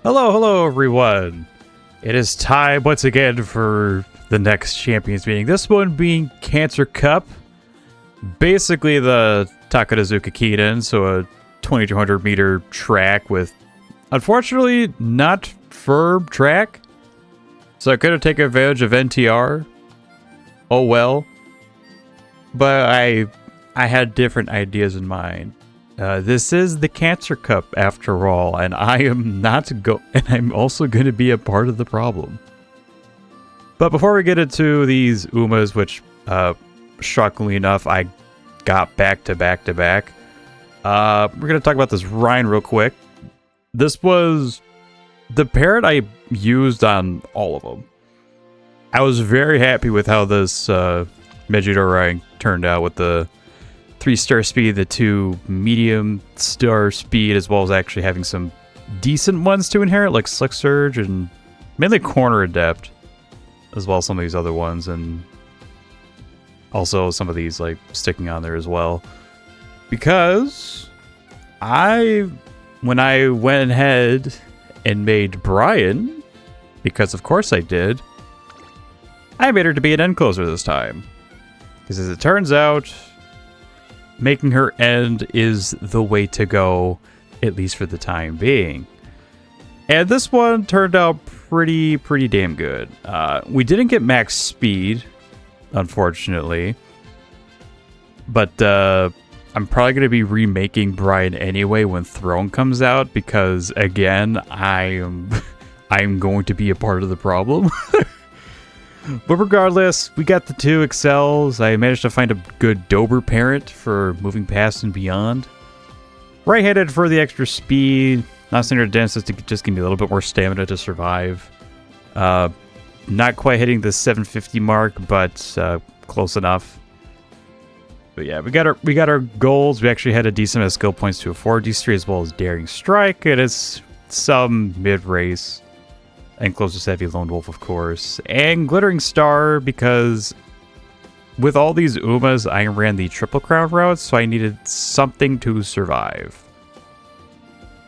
Hello everyone. It is time once again for the next champions meeting. This one being Cancer Cup. Basically the Takarazuka Kiden, so a 2200 meter track with unfortunately not firm track. So I could have taken advantage of NTR. Oh well. But I had different ideas in mind. This is the Cancer Cup after all, and I am and I'm also going to be a part of the problem. But before we get into these Umas, which, shockingly enough, I got back to back to back, we're going to talk about this Rhine real quick. This was the parrot I used on all of them. I was very happy with how this Megiddo Rhine turned out with the 3-star speed, the 2 medium star speed, as well as actually having some decent ones to inherit, like Slick Surge and mainly Corner Adept, as well as some of these other ones, and also some of these like sticking on there as well. Because when I went ahead and made Brian, because of course I did, I made her to be an end closer this time. Because as it turns out, making her end is the way to go, at least for the time being. And this one turned out pretty damn good. We didn't get max speed, unfortunately. But I'm probably going to be remaking Brian anyway when Throne comes out, because again, I'm going to be a part of the problem. But regardless, we got the 2 excels. I managed to find a good Dober parent for moving past and beyond. Right-handed for the extra speed. Not standard dense to just give me a little bit more stamina to survive. Not quite hitting the 750 mark, but close enough. But yeah, we got our goals. We actually had a decent amount of skill points to afford these 3, as well as Daring Strike. It is some mid-race. And closest heavy Lone Wolf, of course. And Glittering Star, because with all these Umas, I ran the Triple Crown route, so I needed something to survive.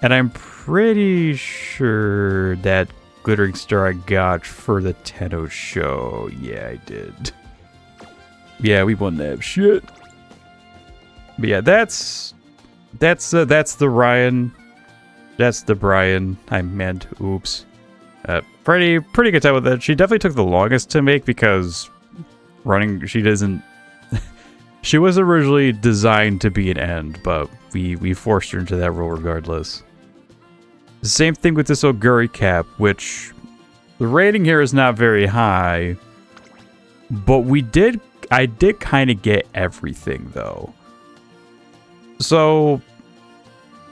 And I'm pretty sure that Glittering Star I got for the Tenno show. Yeah, I did. Yeah, we won that shit. But yeah, that's the Ryan. That's the Brian. I meant, oops. Pretty good time with that. She definitely took the longest to make because she was originally designed to be an end, but we forced her into that role regardless. Same thing with this Oguri cap, which the rating here is not very high, but I did kind of get everything though. So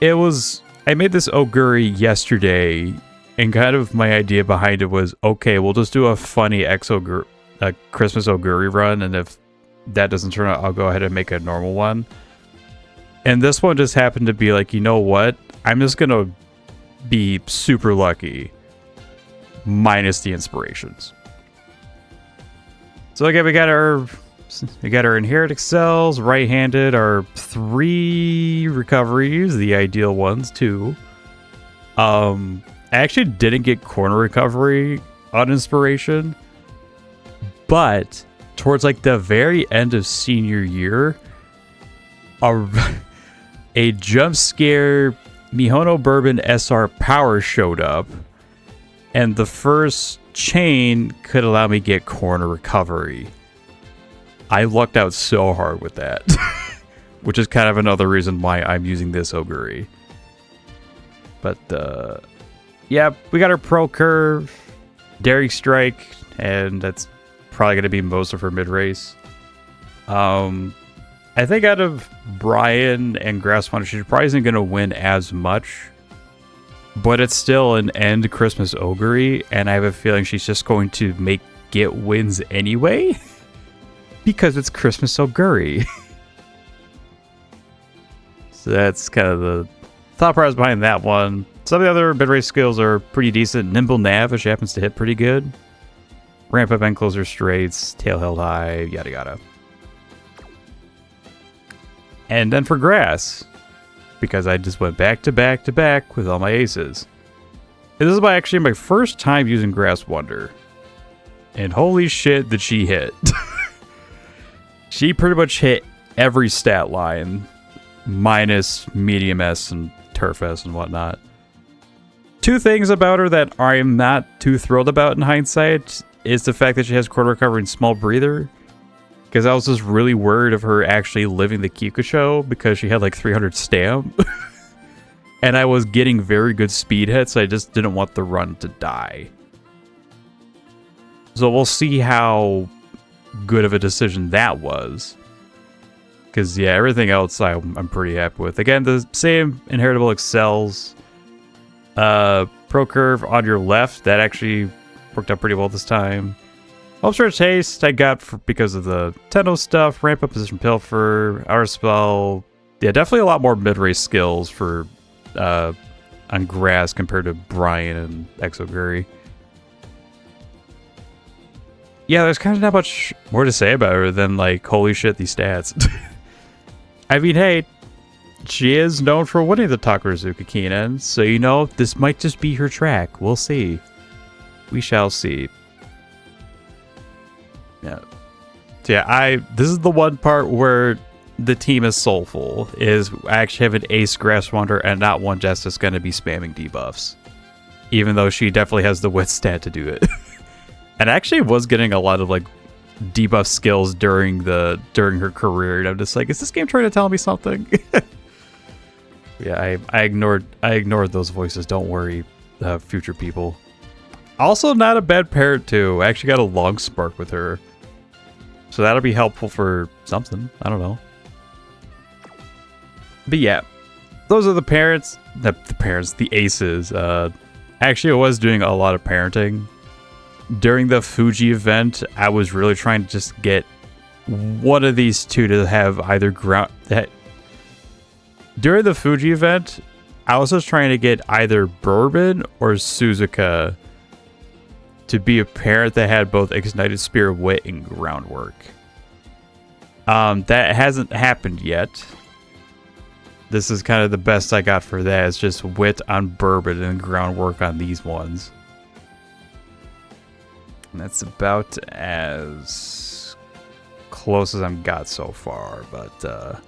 I made this Oguri yesterday. And kind of my idea behind it was, okay, we'll just do a funny Christmas Oguri run, and if that doesn't turn out, I'll go ahead and make a normal one. And this one just happened to be like, you know what? I'm just going to be super lucky, minus the inspirations. So again, we got our inherit excels, right-handed, our 3 recoveries, the ideal ones too. I actually didn't get corner recovery on inspiration, but towards like the very end of senior year, a jump scare Mihono Bourbon SR power showed up, and the first chain could allow me to get corner recovery. I lucked out so hard with that, which is kind of another reason why I'm using this Oguri. But yeah, we got our Pro Curve, Daring Strike, and that's probably going to be most of her mid-race. I think out of Brian and Grasswonder, she probably isn't going to win as much, but it's still an end Christmas Oguri, and I have a feeling she's just going to get wins anyway, because it's Christmas Oguri. So that's kind of the thought process behind that one. Some of the other mid-race skills are pretty decent. Nimble Nav, which happens to hit pretty good. Ramp up end closer straights, tail held high, yada yada. And then for grass, because I just went back to back to back with all my aces. And this is actually my first time using Grass Wonder. And holy shit did she hit. She pretty much hit every stat line, minus Medium S and Turf S and whatnot. Two things about her that I'm not too thrilled about in hindsight is the fact that she has quarter recovery and small breather. Because I was just really worried of her actually living the Kikucho because she had like 300 stamp. And I was getting very good speed hits, so I just didn't want the run to die. So we'll see how good of a decision that was. Because, yeah, everything else I'm pretty happy with. Again, the same inheritable excels. Pro Curve on your left, that actually worked out pretty well this time. Upstretch Haste I got because of the Tenno stuff. Ramp up position Pilfer, Outer Spell. Yeah, definitely a lot more mid-race skills for on grass compared to Brian and Exoguri. Yeah, there's kind of not much more to say about her than like, holy shit, these stats. I mean, hey, she is known for winning the Takarazuka Kinen, so you know, this might just be her track. We'll see. We shall see. Yeah. So yeah, this is the one part where the team is soulful, is I actually have an ace Grass Wonder and not one just that's going to be spamming debuffs. Even though she definitely has the wit stat to do it. And actually was getting a lot of like debuff skills during her career, and I'm just like, is this game trying to tell me something? Yeah, I ignored those voices. Don't worry, future people. Also, not a bad parrot too. I actually got a long spark with her, so that'll be helpful for something. I don't know. But yeah, those are the parents. The aces. Actually, I was doing a lot of parenting. During the Fuji event, I was really trying to just get one of these two to have either ground. During the Fuji event, I was just trying to get either Bourbon or Suzuka to be a parent that had both Ignited Spirit, Wit, and Groundwork. That hasn't happened yet. This is kind of the best I got for that. It's just Wit on Bourbon and Groundwork on these ones. And that's about as close as I've got so far, but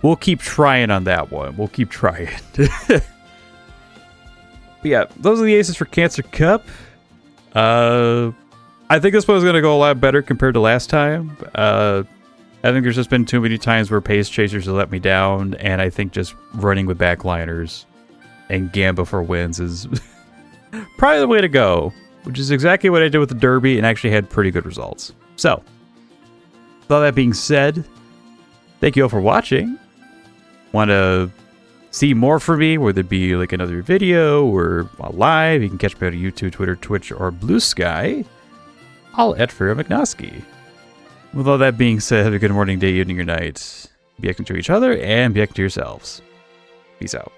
we'll keep trying on that one. We'll keep trying. But yeah, those are the aces for Cancer Cup. I think this one is going to go a lot better compared to last time. I think there's just been too many times where Pace Chasers have let me down, and I think just running with backliners and Gamba for wins is probably the way to go. Which is exactly what I did with the Derby and actually had pretty good results. So, with all that being said, thank you all for watching. Want to see more from me, whether it be like another video or live, you can catch me on YouTube, Twitter, Twitch, or Blue Sky. I'll at Firo McNosky. With all that being said, have a good morning, day, evening, or night. Be excellent to each other and be excellent to yourselves. Peace out.